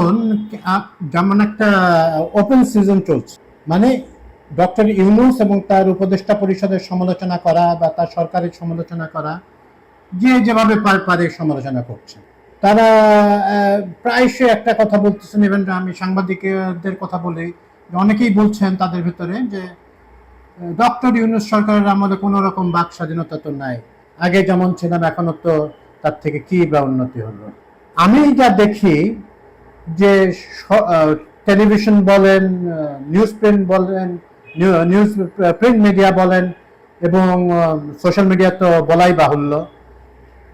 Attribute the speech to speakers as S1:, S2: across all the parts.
S1: এখন যেমন একটা ওপেন সিজন চলছে, মানে ডক্টর ইউনূস এবং তার উপদেষ্টা পরিষদের সমালোচনা করা বা তার সরকারের সমালোচনা করা, যে যেভাবে পারে সমালোচনা করছে। তারা প্রায়শই একটা কথা বলতেছেন, ইভেন আমি সাংবাদিকদের কথা বলি, অনেকেই বলছেন তাদের ভিতরে যে ডক্টর ইউনূস সরকারের আমলে কোনো রকম বাক স্বাধীনতা তো নাই, আগে যেমন ছিলাম এখনো তো তার থেকে কি বা উন্নতি হলো। আমি যা দেখি যে টেলিভিশন বলেন, নিউজ প্রিন্ট বলেন, নিউজ প্রিন্ট মিডিয়া বলেন এবং সোশ্যাল মিডিয়া তো বলাই বাহুল্য,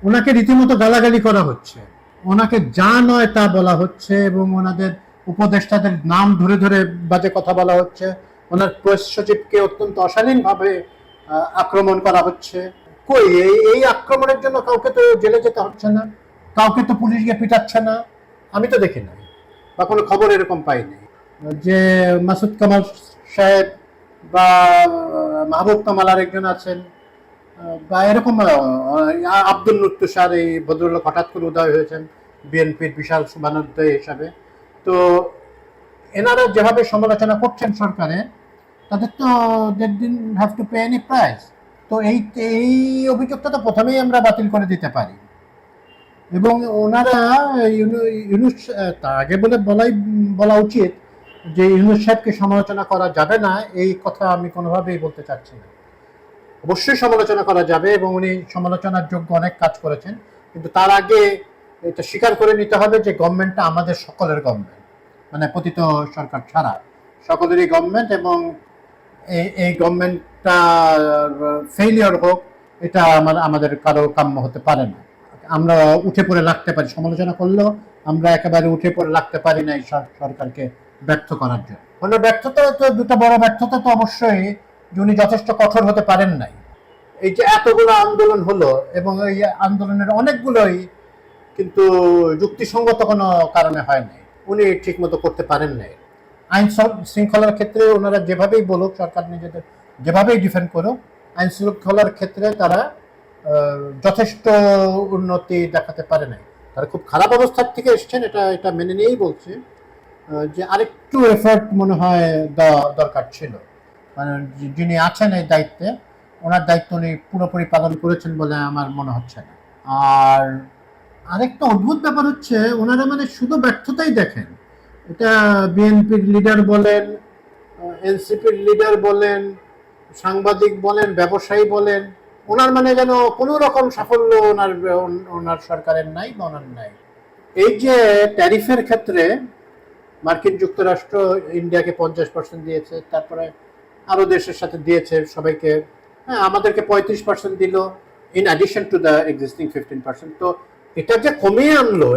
S1: ওনাকে রীতিমতো গালাগালি করা হচ্ছে, ওনাকে যা নয় তা বলা হচ্ছে এবং ওনাদের উপদেষ্টাদের নাম ধরে ধরে বাজে কথা বলা হচ্ছে, ওনার প্রেস সচিবকে অত্যন্ত অশালীনভাবে আক্রমণ করা হচ্ছে। কই এই আক্রমণের জন্য কাউকে তো জেলে যেতে হচ্ছে না, কাউকে তো পুলিশ গিয়ে পিটাচ্ছে না, আমি তো দেখি নাই বা কোনো খবর এরকম পাইনি যে মাসুদ কামাল সাহেব বা মাহবুব কামাল আরেকজন আছেন বা এরকম আব্দুল লুৎফুসার, এই ভদ্রলোক হঠাৎ করে উদয় হয়েছেন বিএনপির বিশাল শুভানুদ্দয় হিসাবে। তো এনারা যেভাবে সমালোচনা করছেন সরকারের, তাদের তো they didn't have to pay any price. তো এই অভিযোগটা তো প্রথমেই আমরা বাতিল করে দিতে পারি এবং ওনারা ইউনূস তার আগে বলা উচিত যে ইউনূস সাহেবকে সমালোচনা করা যাবে না, এই কথা আমি কোনোভাবেই বলতে চাচ্ছি না। অবশ্যই সমালোচনা করা যাবে এবং উনি সমালোচনার যোগ্য অনেক কাজ করেছেন, কিন্তু তার আগে এটা স্বীকার করে নিতে হবে যে গভর্নমেন্টটা আমাদের সকলের গভর্নমেন্ট, মানে পতিত সরকার ছাড়া সকলেরই গভর্নমেন্ট, এবং এই গভর্নমেন্টটা ফেইলিওর হোক এটা আমাদের কারো কাম্য হতে পারে না। আমরা উঠে পড়ে লাগতে পারি, সমালোচনা করলেও আমরা একেবারে উঠে পড়ে লাগতে পারি না এই সরকারকে ব্যর্থ করার জন্য। কোনো ব্যর্থতা তো, দুটো বড় ব্যর্থতা তো অবশ্যই, উনি যথেষ্ট কঠোর হতে পারেন নাই। এই যে এতগুলো আন্দোলন হলো এবং এই আন্দোলনের অনেকগুলোই কিন্তু যুক্তিসঙ্গত কোনো কারণে হয় নাই, উনি ঠিক মতো করতে পারেন নাই। আইন শৃঙ্খলার ক্ষেত্রে ওনারা যেভাবেই বলুক, সরকার নিজেদের যেভাবেই ডিফেন্ড করুক, আইন শৃঙ্খলার ক্ষেত্রে তারা যথেষ্ট উন্নতি দেখাতে পারে নাই। তারা খুব খারাপ অবস্থার থেকে এসছেন, এটা মেনে নিয়েই বলছি যে আরেকটু এফোর্ট মনে হয় দরকার ছিল। মানে যিনি আছেন এই দায়িত্বে, ওনার দায়িত্ব উনি পুরোপুরি পালন করেছেন বলে আমার মনে হচ্ছে না। আর আরেকটা অদ্ভুত ব্যাপার হচ্ছে, ওনারা মানে শুধু ব্যর্থতাই দেখেন। এটা বিএনপির লিডার বলেন, এনসিপির লিডার বলেন, সাংবাদিক বলেন, ব্যবসায়ী বলেন, ওনার মানে যেন কোনো রকম সাফল্য ওনার সরকারের নাই বা ওনার নাই। এই যে ট্যারিফের ক্ষেত্রে মার্কিন যুক্তরাষ্ট্র ইন্ডিয়াকে 50% দিয়েছে, তারপরে আরো দেশের সাথে দিয়েছে সবাইকে, হ্যাঁ আমাদেরকে 35% দিল in addition to the existing 15%। তো এটা যে কমিয়ে আনলো,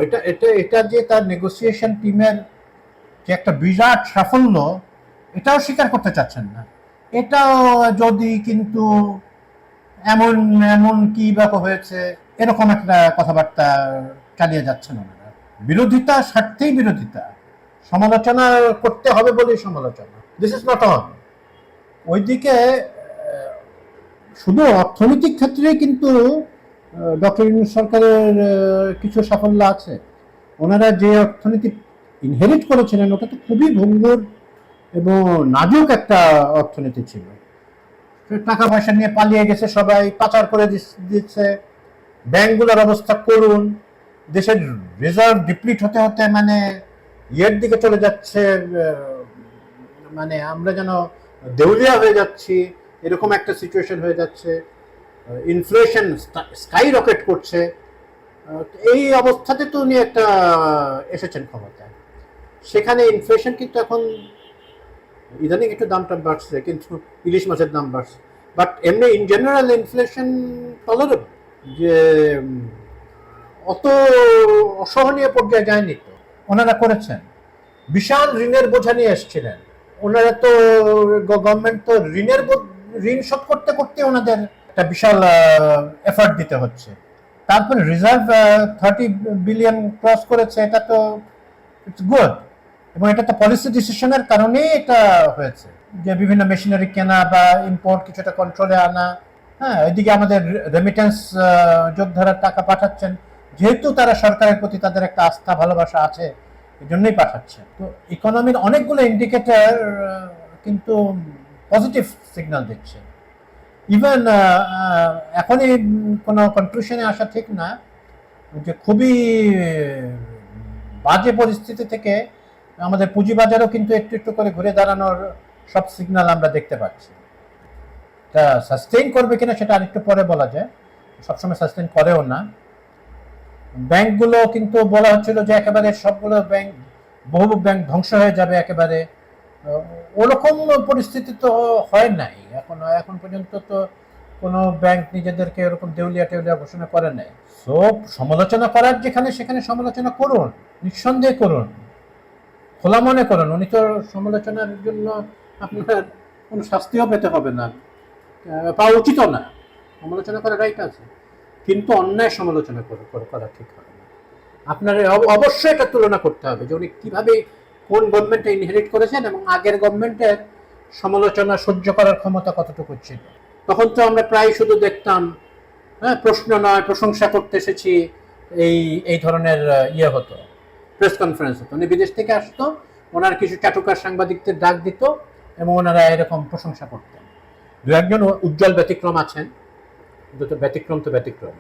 S1: এটা যে তার নেগোসিয়েশন টিমের যে একটা বিরাট সাফল্য, এটাও স্বীকার করতে চাচ্ছেন না। এটাও যদি কিন্তু এমন এমন কি বা হয়েছে এরকম একটা কথাবার্তা চালিয়ে যাচ্ছেন ওনারা। বিরোধিতা স্বার্থেই বিরোধিতা, সমালোচনা করতে হবে বলেই সমালোচনা। This is not all. ওইদিকে শুধু অর্থনৈতিক ক্ষেত্রে কিন্তু ডক্টর ইউনূস সরকারের কিছু সাফল্য আছে। ওনারা যে অর্থনীতি ইনহেরিট করেছিলেন ওটা তো খুবই ভঙ্গুর এবং নাজুক একটা অর্থনীতি ছিল। টাকা পয়সা নিয়ে পালিয়ে গেছে সবাই, পাচার করে দিচ্ছে, ব্যাংকগুলোর অবস্থা করুন, দেশের রিজার্ভ ডিপ্লিট হতে হতে মানে ইয়ের দিকে চলে যাচ্ছে, মানে আমরা যেন দেউলিয়া হয়ে যাচ্ছি এরকম একটা সিচুয়েশন হয়ে যাচ্ছে। ইনফ্লেশন স্কাই রকেট করছে। এই অবস্থাতে তো উনি একটা এসেছেন ক্ষমতায়, সেখানে ইনফ্লেশন কিন্তু এখন ইদানিং একটু দামটা বাড়ছে, কিন্তু ইলিশ মাছের দাম বাড়ছে, বাট এমনি ইন জেনারেল ইনফ্লেশন টলারেবল, যে অত অসহনীয় পর্যায়ে যায়নি। তো ওনারা করেছেন, বিশাল ঋণের বোঝা নিয়ে এসেছিলেন ওনারা। তো গভর্নমেন্ট তো ঋণ শোধ করতে করতে ওনাদের একটা বিশাল এফার্ট দিতে হচ্ছে। তারপরে রিজার্ভ 30 বিলিয়ন ক্রস করেছে, এটা তো ইটস গুড, এবং এটা তো পলিসি ডিসিশনের কারণেই এটা হয়েছে, যে বিভিন্ন মেশিনারি কেনা বা ইম্পোর্ট কিছুটা কন্ট্রোলে আনা। হ্যাঁ, এদিকে আমাদের রেমিটেন্স যোদ্ধারা টাকা পাঠাচ্ছেন, যেহেতু তারা সরকারের প্রতি তাদের একটা আস্থা ভালোবাসা আছে, এই জন্যই পাঠাচ্ছে। তো ইকোনমির অনেকগুলো ইন্ডিকেটর কিন্তু পজিটিভ সিগন্যাল দিচ্ছে। ইভেন এখনই কোনো কনক্লুশনে আসা ঠিক না যে খুবই বাজে পরিস্থিতি থেকে আমাদের পুঁজিবাজারও কিন্তু একটু একটু করে ঘুরে দাঁড়ানোর সব সিগন্যাল আমরা দেখতে পাচ্ছি। তা সাস্টেইন করবে কিনা সেটা আরেকটু পরে বলা যায়, সবসময় সাস্টেইন করেও না। ব্যাংকগুলো কিন্তু বলা হচ্ছিল যে একেবারে সবগুলো ব্যাংক, বহু ব্যাংক ধ্বংস হয়ে যাবে একেবারে, ওরকম পরিস্থিতি তো হয় নাই এখন পর্যন্ত। তো কোনো ব্যাংক নিজেদেরকে এরকম দেউলিয়া টেউলিয়া ঘোষণা করে নাই। সো সমালোচনা করার যেখানে সেখানে সমালোচনা করুন, নিঃসন্দেহে করুন, খোলা মনে করুন। উনি তো সমালোচনার জন্য আপনার কোনো শাস্তিও পেতে হবে না, পাওয়া উচিতও না। সমালোচনা করা রাইট আছে, কিন্তু অন্যায় সমালোচনা করা ঠিক হবে না। আপনার অবশ্যই এটা তুলনা করতে হবে যে উনি কিভাবে কোন গভর্নমেন্টে ইনহেরিট করেছেন এবং আগের গভর্নমেন্টের সমালোচনা সহ্য করার ক্ষমতা কতটুকু ছিল। তখন তো আমরা প্রায় শুধু দেখতাম, হ্যাঁ, প্রশ্ন নয় প্রশংসা করতে এসেছি, এই ধরনের ইয়ে হতো, প্রেস কনফারেন্স হতো। উনি বিদেশ থেকে আসতো, ওনার কিছু চাটুকার সাংবাদিকদের ডাক দিত এবং ওনারা এরকম প্রশংসা করতেন। দু একজন উজ্জ্বল ব্যতিক্রম আছেন, কিন্তু ব্যতিক্রম তো ব্যতিক্রম।